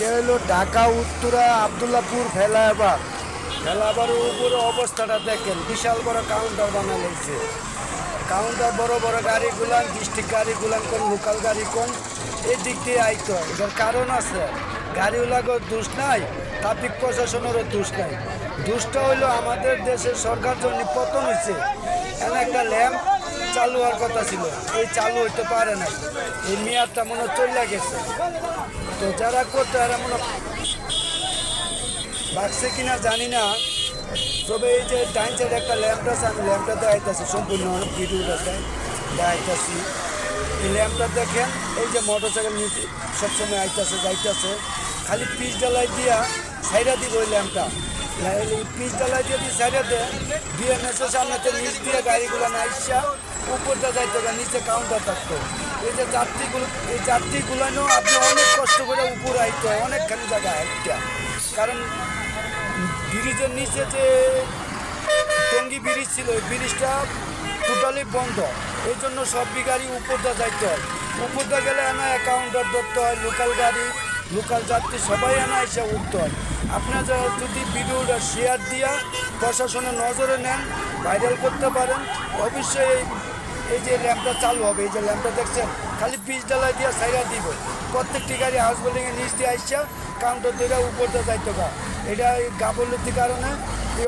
এটা হলো ঢাকা উত্তরা আবদুল্লাপুর ফেলাবার উপরে অবস্থাটা দেখেন, বিশাল বড় কাউন্টার বানানো হয়েছে। কাউন্টার বড় বড় গাড়িগুলান, ডিস্ট্রিক্ট গাড়িগুলান কোন, লোকাল গাড়ি কোন, এই দিক দিয়ে আইতো। এটার কারণ আছে, গাড়িওয়ালাগো দোষ নাই, ট্রাফিক প্রশাসনেরও দোষ নাই। দোষটা হইলো আমাদের দেশের সরকার জন্য পতন হয়েছে। এখানে একটা ল্যাম্প চালু হওয়ার কথা ছিল, এই চালু হইতে পারে নাই, এই মেয়াদটা মনে চলে গেছে। তো যারা করতে এরা মনে বাড়ছে কিনা জানি না, তবে এই যে ডাইন সাইডে একটা ল্যাম্পটা আছে, আমি ল্যাম্পটা দেখাইতেছি, সম্পূর্ণ ভিডিওটা দেখাইতেছি। এই ল্যাম্পটা দেখেন, এই যে মোটর সাইকেল নিতে সবসময় আইতেছে যাইতেছে, খালি পিচ ডালাই দিয়া সাইডা দিব ওই ল্যাম্পটা। পিচ ডালাই দিয়ে দিয়ে সাইডা দেয়, বিএমএসের সামনেতে নিচ দিয়ে গাড়িগুলো না আইসা উপরটা যাইতে নিচে কাউন্টার থাকতো। এই যে যাত্রীগুলো আপনি অনেক কষ্ট করে উপরে আইতে হয়, অনেকখানি জায়গা একটা, কারণ ব্রিজের নিচে যে টঙ্গী ব্রিজ ছিল, ওই ব্রিজটা টোটালি বন্ধ। এই জন্য সব গাড়ি উপরটা যাইতে হয়, উপরটা গেলে এনা কাউন্টার ধরতে হয়, লোকাল গাড়ি লোকাল যাত্রী সবাই এনা এসে উঠতে হয়। আপনারা যদি ভিডিওটা শেয়ার দিয়া প্রশাসনের নজরে নেন, ভাইরাল করতে পারেন, অবশ্যই এই যে ল্যাম্পটা চালু হবে। এই যে ল্যাম্পটা দেখছেন, খালি পিচ ডালাই দিয়ে সাইডা দিব, প্রত্যেকটি গাড়ি হাউস বিল্ডিংয়ের নিচ দিয়ে আইসা কাউন্টার দিয়ে উপরটা যাইতে গা। এটা এই গাফলতির কারণে